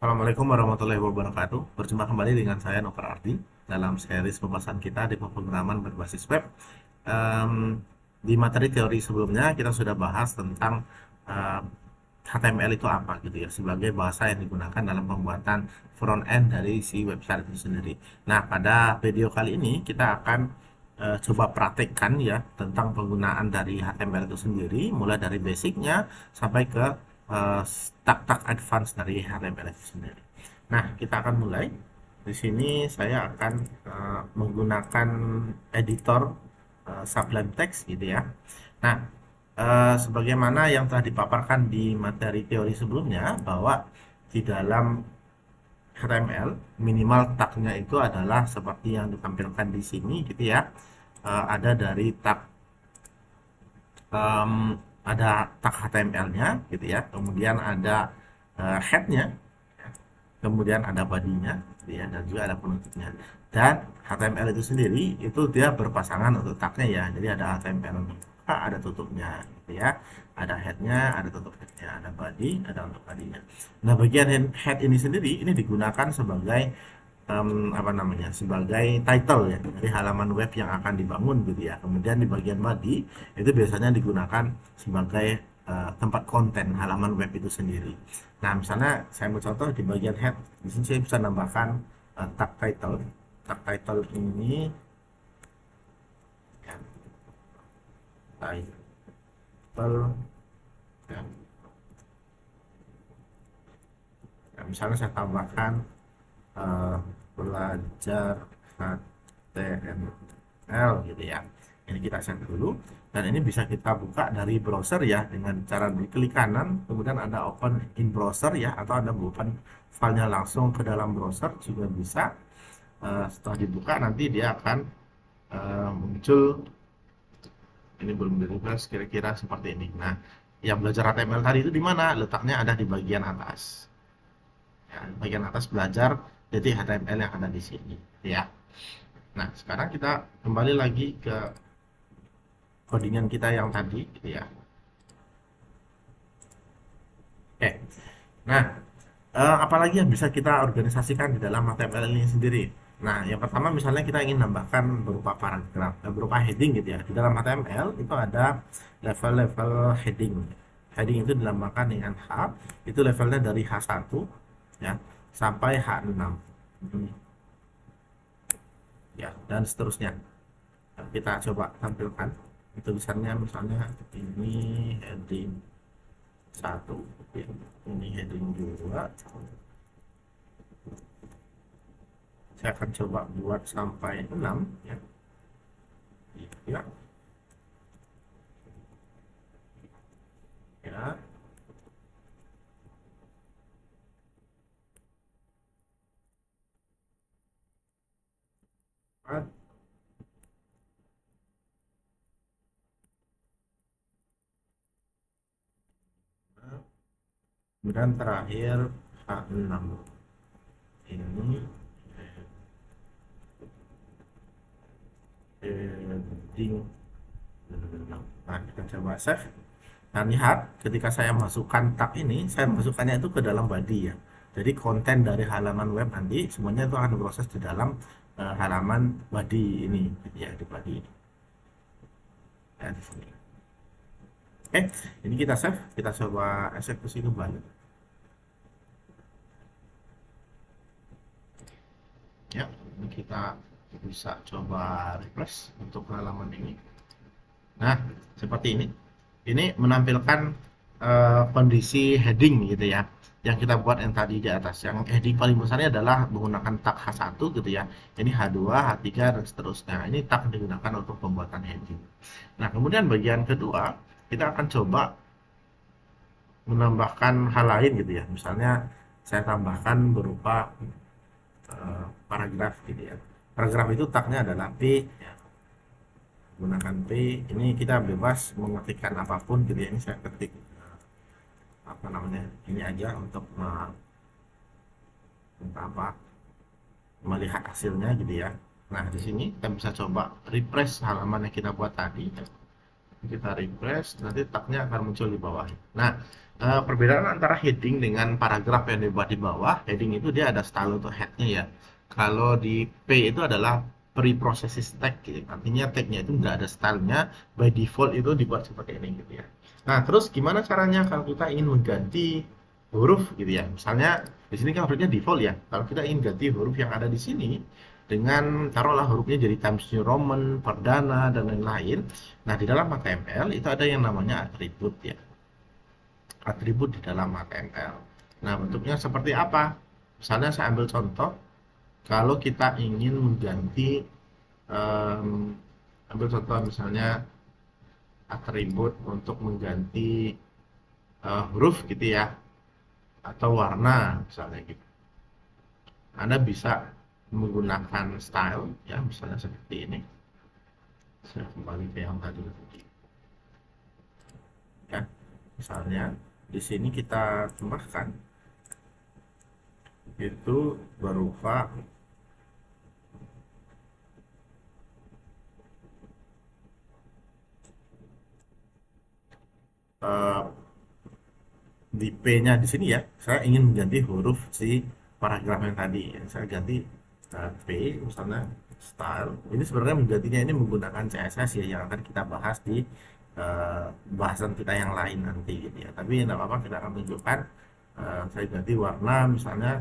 Assalamualaikum warahmatullahi wabarakatuh. Berjumpa kembali dengan saya Novar Ardi dalam series pembahasan kita di pemrograman berbasis web. Em, di materi teori sebelumnya kita sudah bahas tentang em, HTML itu apa gitu ya, sebagai bahasa yang digunakan dalam pembuatan front end dari si website itu sendiri. Nah, pada video kali ini kita akan coba praktekkan ya tentang penggunaan dari HTML itu sendiri, mulai dari basicnya sampai ke tak-tak advance dari HTML itu sendiri. Nah, kita akan mulai. Di sini saya akan menggunakan editor Sublime Text gitu ya. Nah, sebagaimana yang telah dipaparkan di materi teori sebelumnya, bahwa di dalam HTML minimal tagnya itu adalah seperti yang ditampilkan di sini gitu ya. Ada dari tag em, ada tag HTML-nya gitu ya, kemudian ada head-nya, kemudian ada body-nya gitu ya, dan juga ada penutupnya. Dan HTML itu sendiri itu dia berpasangan untuk tagnya ya, jadi ada HTML untuk buka, ada tutupnya gitu ya, ada head-nya, ada tutup head-nya, ada body, ada untuk body-nya. Nah, bagian head ini sendiri ini digunakan sebagai apa namanya, sebagai title ya dari halaman web yang akan dibangun gitu ya. Kemudian di bagian body itu biasanya digunakan sebagai tempat konten halaman web itu sendiri. Nah, misalnya saya mau contoh di bagian head, di sini saya bisa nambahkan tag title. Tag title ini ya, title ya. Nah, misalnya saya tambahkan eh, belajar HTML gitu ya. Ini kita set dulu, dan ini bisa kita buka dari browser ya dengan cara diklik kanan, kemudian ada open in browser ya, atau ada open filenya langsung ke dalam browser juga bisa. Setelah dibuka nanti dia akan muncul, ini belum di refresh, kira-kira seperti ini. Nah, yang belajar HTML tadi itu di mana? Letaknya ada di bagian atas. Ya, bagian atas belajar titik HTML yang ada di sini ya. Nah, sekarang kita kembali lagi ke codingan kita yang tadi gitu ya. Oke. Nah, apalagi yang bisa kita organisasikan di dalam HTML ini sendiri. Nah, yang pertama misalnya kita ingin nambahkan berupa paragraf, berupa heading gitu ya. Di dalam HTML itu ada level-level heading. Heading itu dinamakan dengan H, itu levelnya dari H1 ya sampai H6. Ya, dan seterusnya. Kita coba tampilkan tulisannya, misalnya ini heading 1 ya, ini heading 2. Saya akan coba buat sampai 6 ya. Ya, ya. Kemudian terakhir H6 ini heading 6. Nah, kita coba save. Nah, lihat ketika saya masukkan tag ini, saya masukkannya itu ke dalam body ya. Jadi konten dari halaman web nanti semuanya itu akan diproses di dalam halaman body ini ya, di body ini. Ya, di sini. Oke, ini kita save, kita coba eksekusi kembali. Ya, ini kita bisa coba refresh untuk halaman ini. Nah, seperti ini. Ini menampilkan kondisi heading gitu ya, yang kita buat yang tadi di atas. Yang heading paling besarnya adalah menggunakan tag H1 gitu ya. Ini H2, H3 dan seterusnya. Ini tag digunakan untuk pembuatan heading. Nah, kemudian bagian kedua kita akan coba menambahkan hal lain gitu ya. Misalnya saya tambahkan berupa paragraf gitu ya. Paragraf itu tagnya adalah P ya. Gunakan P, ini kita bebas mengetikkan apapun gitu ya. Ini saya ketik apa namanya, ini aja untuk apa, melihat hasilnya gitu ya. Nah, di sini kita bisa coba refresh halaman yang kita buat tadi. Kita refresh, nanti tagnya akan muncul di bawah. Nah, perbedaan antara heading dengan paragraf yang dibuat di bawah, heading itu dia ada style untuk headnya ya. Kalau di P itu adalah pre-processes tag gitu. Artinya tagnya itu nggak ada stylenya, by default itu dibuat seperti ini gitu ya. Nah, terus gimana caranya kalau kita ingin mengganti huruf gitu ya? Misalnya di sini kan hurufnya default ya. Kalau kita ingin ganti huruf yang ada di sini dengan taruhlah hurufnya jadi Times New Roman, Perdana dan lain-lain. Nah, di dalam HTML itu ada yang namanya atribut ya. Atribut di dalam HTML. Nah, bentuknya seperti apa? Misalnya saya ambil contoh, kalau kita ingin mengganti um, ambil contoh misalnya atribut untuk mengganti huruf gitu ya, atau warna misalnya gitu. Anda bisa menggunakan style ya, misalnya seperti ini. Saya kembali ke yang tadi ya. Misalnya di sini kita tambahkan itu berupa uh, di P-nya di sini ya, saya ingin mengganti huruf si paragraf yang tadi ya. Saya ganti P misalnya style. Ini sebenarnya menggantinya ini menggunakan CSS ya, yang akan kita bahas di bahasan kita yang lain nanti gitu ya. Tapi tidak apa-apa, kita akan tunjukkan. Saya ganti warna misalnya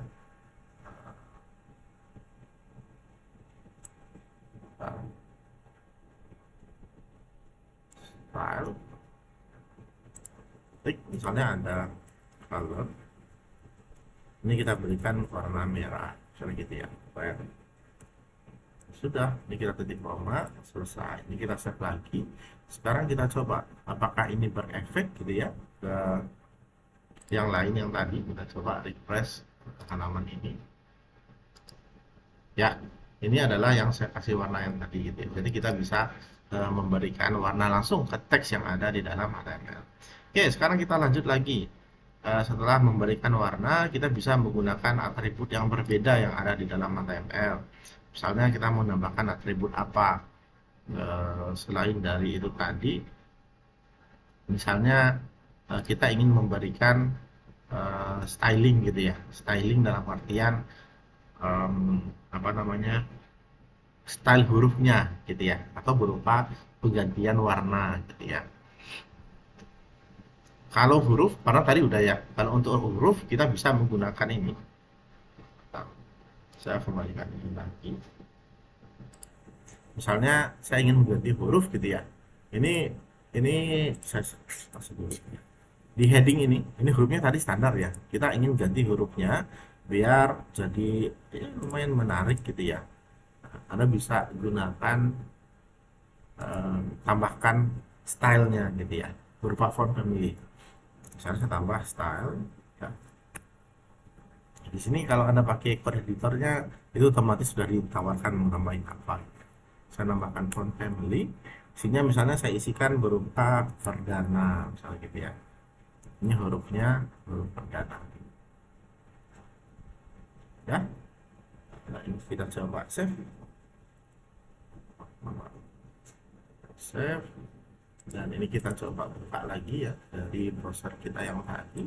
style, misalnya ada color, ini kita berikan warna merah misalnya gitu ya. Supaya sudah, ini kita titik koma, selesai. Ini kita save lagi. Sekarang kita coba apakah ini berefek gitu ya ke yang lain yang tadi. Kita coba refresh halaman ini ya. Ini adalah yang saya kasih warna yang tadi gitu ya. Jadi kita bisa memberikan warna langsung ke teks yang ada di dalam HTML. Oke, sekarang kita lanjut lagi. Setelah memberikan warna, kita bisa menggunakan atribut yang berbeda yang ada di dalam HTML. Misalnya kita mau menambahkan atribut apa selain dari itu tadi. Misalnya kita ingin memberikan styling gitu ya. Styling dalam artian apa namanya, style hurufnya gitu ya, atau berupa penggantian warna gitu ya. Kalau huruf, karena tadi udah ya, kalau untuk huruf kita bisa menggunakan ini. Saya kembalikan ini lagi. Misalnya saya ingin mengganti huruf gitu ya. Ini saya masuk dulu. Di heading ini hurufnya tadi standar ya. Kita ingin ganti hurufnya biar jadi ya, lumayan menarik gitu ya. Anda bisa gunakan tambahkan stylenya gitu ya, berupa font family. Misalnya saya tambah style ya. Di sini kalau Anda pakai code editornya itu otomatis sudah ditawarkan menambahin apa. Saya nambahkan font family, isinya misalnya saya isikan berupa Perdana misalnya gitu ya. Ini hurufnya huruf Perdana ya. Nah, ini kita coba save. Save. Dan ini kita coba buka lagi ya dari browser kita yang tadi.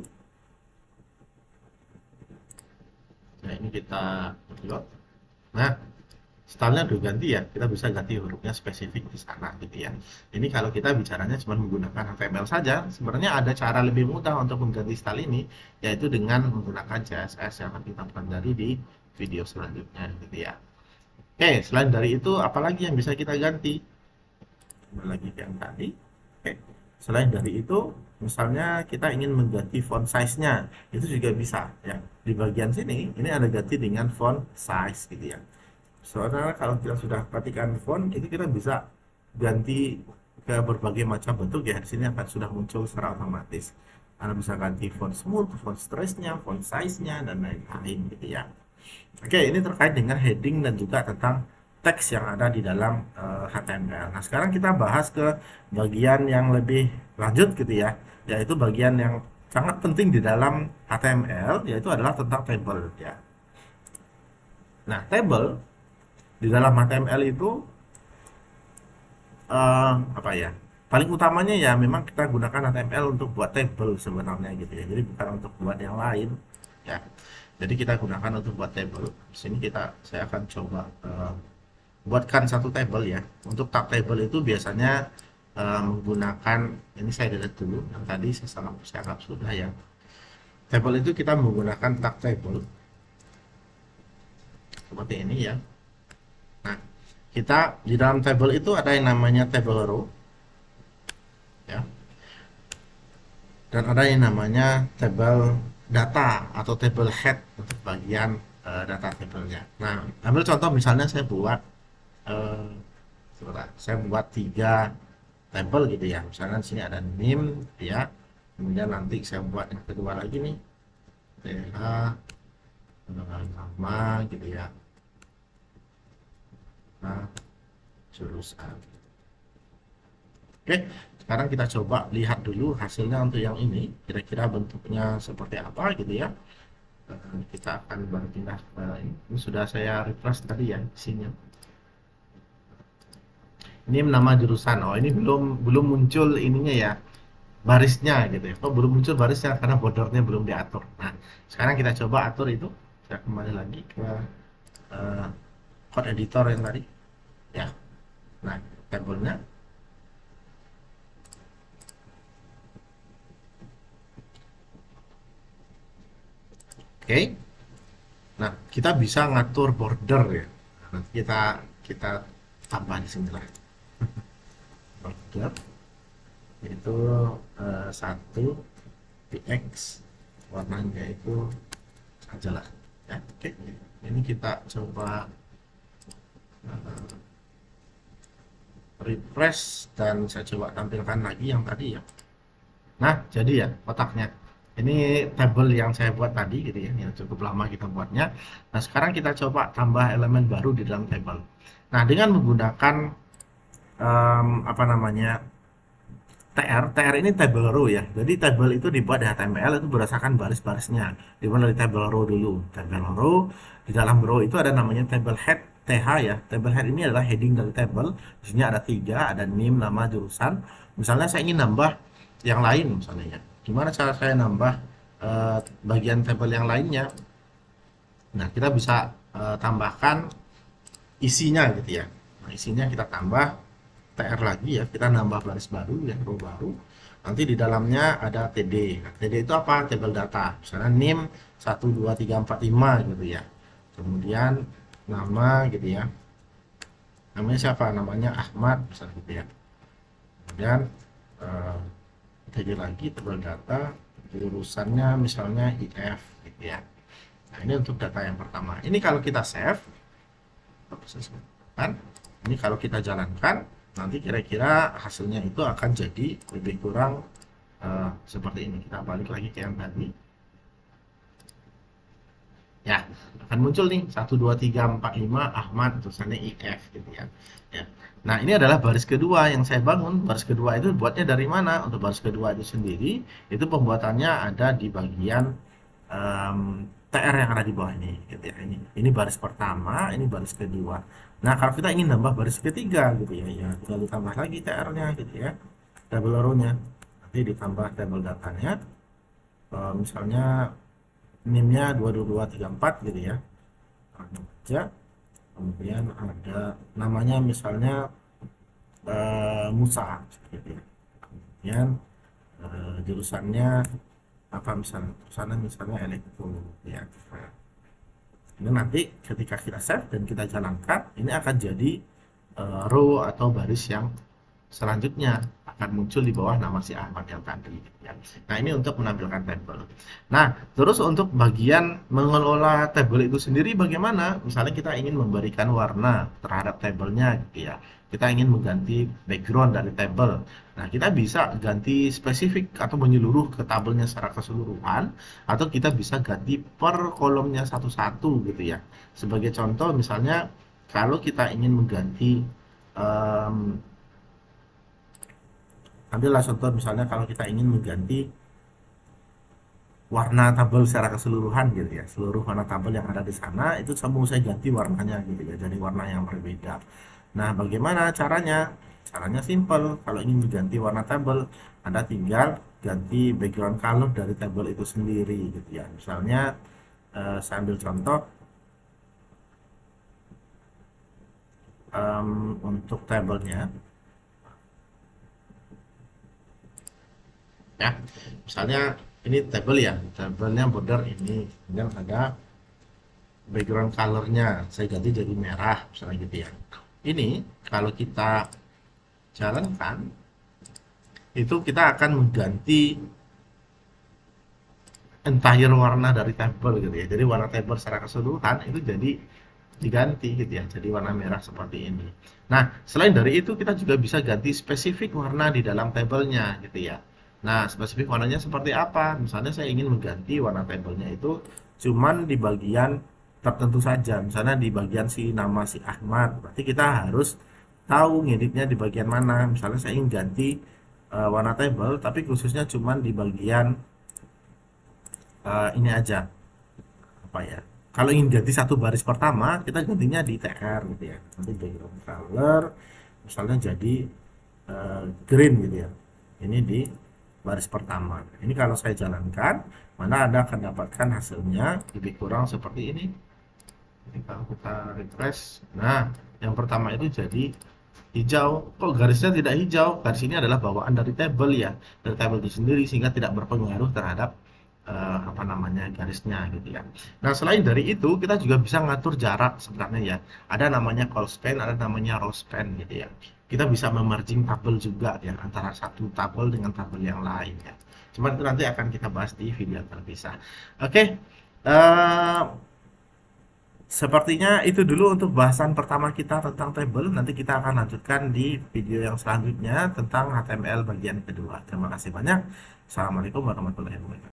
Nah, ini kita upload. Nah, stylenya udah ganti ya, kita bisa ganti hurufnya spesifik di sana gitu ya. Ini kalau kita bicaranya cuma menggunakan HTML saja. Sebenarnya ada cara lebih mudah untuk mengganti style ini, yaitu dengan menggunakan CSS yang akan kita pelajari di video selanjutnya gitu ya. Oke, selain dari itu apalagi yang bisa kita ganti? Kembali lagi ke yang tadi. Oke, selain dari itu misalnya kita ingin mengganti font size-nya, itu juga bisa ya. Di bagian sini ini ada ganti dengan font size gitu ya. Soalnya kalau kita sudah perhatikan font itu kita bisa ganti ke berbagai macam bentuk ya. Di sini akan sudah muncul secara otomatis. Anda bisa ganti font smooth, font stress-nya, font size-nya dan lain-lain gitu ya. Oke, ini terkait dengan heading dan juga tentang teks yang ada di dalam HTML. Nah, sekarang kita bahas ke bagian yang lebih lanjut gitu ya, yaitu bagian yang sangat penting di dalam HTML, yaitu adalah tentang table ya. Nah, table di dalam HTML itu apa ya? paling utamanya ya memang kita gunakan HTML untuk buat table sebenarnya gitu ya, jadi bukan untuk buat yang lain ya. Jadi kita gunakan untuk buat table. Di sini saya akan coba buatkan satu table ya. Untuk tab table itu biasanya menggunakan, ini saya delete dulu yang tadi saya anggap sudah ya. Table itu kita menggunakan tab table seperti ini ya. Nah, kita di dalam table itu ada yang namanya table row ya, dan ada yang namanya table data atau table head untuk bagian data tablenya. Nah, ambil contoh misalnya saya buat saya buat 3 table gitu ya. Misalnya di sini ada name ya, kemudian nanti saya buat yang kedua lagi nih, daerah, nama gitu ya, nah jurusan. Oke, sekarang kita coba lihat dulu hasilnya untuk yang ini, kira-kira bentuknya seperti apa gitu ya. Kita akan baru pindah ke ini sudah saya refresh tadi ya isinya. Ini nama jurusan. Oh, ini belum muncul ininya ya, barisnya gitu ya. Kok belum muncul barisnya? Karena bordernya belum diatur. Nah, sekarang kita coba atur itu. Saya kembali lagi ke code editor yang tadi ya. Nah, tabelnya oke. Nah, kita bisa ngatur border ya. Nanti kita tambah di sini lah. Border itu 1 px, warnanya itu sajalah ya. Oke, ini kita coba refresh dan saya coba tampilkan lagi yang tadi ya. Nah, jadi ya kotaknya ini tabel yang saya buat tadi gitu ya, yang cukup lama kita buatnya. Nah, sekarang kita coba tambah elemen baru di dalam tabel. Nah, dengan menggunakan apa namanya, TR ini table row ya. Jadi table itu dibuat di HTML itu berdasarkan baris-barisnya. Dimana dari table row dulu. Table row, di dalam row itu ada namanya table head, TH ya. Table head ini adalah heading dari table. Di sini ada 3, ada name, nama, jurusan. Misalnya saya ingin nambah yang lain misalnya ya. Gimana cara saya nambah bagian table yang lainnya? Nah, kita bisa tambahkan isinya gitu ya. Nah, isinya kita tambah TR lagi ya, kita nambah baris baru ya, row baru. Nanti di dalamnya ada TD. Nah, TD itu apa? Table data. Misalnya NIM 1 2 3 4 5 gitu ya. Kemudian nama gitu ya. Namanya siapa? Namanya Ahmad misalnya gitu ya. Kemudian TD lagi, table data, jurusannya misalnya IF gitu ya. Nah, ini untuk data yang pertama. Ini kalau kita save kan, ini kalau kita jalankan nanti kira-kira hasilnya itu akan jadi lebih kurang seperti ini. Kita balik lagi ke yang tadi ya, akan muncul nih 1 2 3 4 5 Ahmad, tulisannya IF gitu ya. Nah, ini adalah baris kedua yang saya bangun. Baris kedua itu buatnya dari mana? Untuk baris kedua itu sendiri itu pembuatannya ada di bagian TR yang ada di bawah ini gitu ya. Ini baris pertama, ini baris kedua. Nah, kalau kita ingin nambah baris ketiga gitu ya, tinggal ditambah lagi TR-nya gitu ya, table row-nya, nanti ditambah table datanya, misalnya NIM-nya 22234 gitu ya, aja. Kemudian ada namanya misalnya Musa gitu ya. Kemudian jurusannya apa misalnya elektro ya. Ini nanti ketika kita save dan kita jalankan, ini akan jadi row atau baris yang selanjutnya akan muncul di bawah nama si Ahmad yang tadi ya. Nah, ini untuk menampilkan tabel. Nah, terus untuk bagian mengelola tabel itu sendiri bagaimana? Misalnya kita ingin memberikan warna terhadap tabelnya gitu ya. Kita ingin mengganti background dari tabel. Nah, kita bisa ganti spesifik atau menyeluruh ke tabelnya secara keseluruhan, atau kita bisa ganti per kolomnya satu-satu gitu ya. Sebagai contoh misalnya kalau kita ingin mengganti ambillah contoh misalnya kalau kita ingin mengganti warna tabel secara keseluruhan gitu ya, seluruh warna tabel yang ada di sana itu semua saya ganti warnanya gitu ya, jadi warna yang berbeda. Nah, bagaimana caranya? Caranya simple. Kalau ingin diganti warna tabel, Anda tinggal ganti background color dari tabel itu sendiri gitu ya. Misalnya saya ambil contoh untuk tabelnya ya. Misalnya ini tabel ya, tabelnya border ini, kemudian ada background colornya saya ganti jadi merah misalnya gitu ya. Ini kalau kita jalankan itu kita akan mengganti entire warna dari tabel gitu ya. Jadi warna tabel secara keseluruhan itu jadi diganti gitu ya, jadi warna merah seperti ini. Nah, selain dari itu kita juga bisa ganti spesifik warna di dalam tabelnya gitu ya. Nah, spesifik warnanya seperti apa? Misalnya saya ingin mengganti warna tabelnya itu cuman di bagian tertentu saja. Misalnya di bagian si nama si Ahmad, berarti kita harus tahu ngeditnya di bagian mana. Misalnya saya ingin ganti warna tabel tapi khususnya cuman di bagian ini aja, apa ya, kalau ingin ganti satu baris pertama kita gantinya di TR gitu ya, nanti background color misalnya jadi green gitu ya, ini di baris pertama. Ini kalau saya jalankan, mana Anda akan dapatkan hasilnya lebih kurang seperti ini. Jadi kalau kita refresh, nah yang pertama itu jadi hijau. Kok garisnya tidak hijau? Garis ini adalah bawaan dari tabel ya, dari tabel itu sendiri, sehingga tidak berpengaruh terhadap apa namanya garisnya gitu ya. Nah, selain dari itu kita juga bisa ngatur jarak sebenarnya ya. Ada namanya call span, ada namanya row span gitu ya. Kita bisa memerging tabel juga ya antara satu tabel dengan tabel yang lain ya. Cuman itu nanti akan kita bahas di video terpisah. Oke. eh, Sepertinya itu dulu untuk bahasan pertama kita tentang tabel. Nanti kita akan lanjutkan di video yang selanjutnya tentang HTML bagian kedua. Terima kasih banyak. Assalamualaikum warahmatullahi wabarakatuh.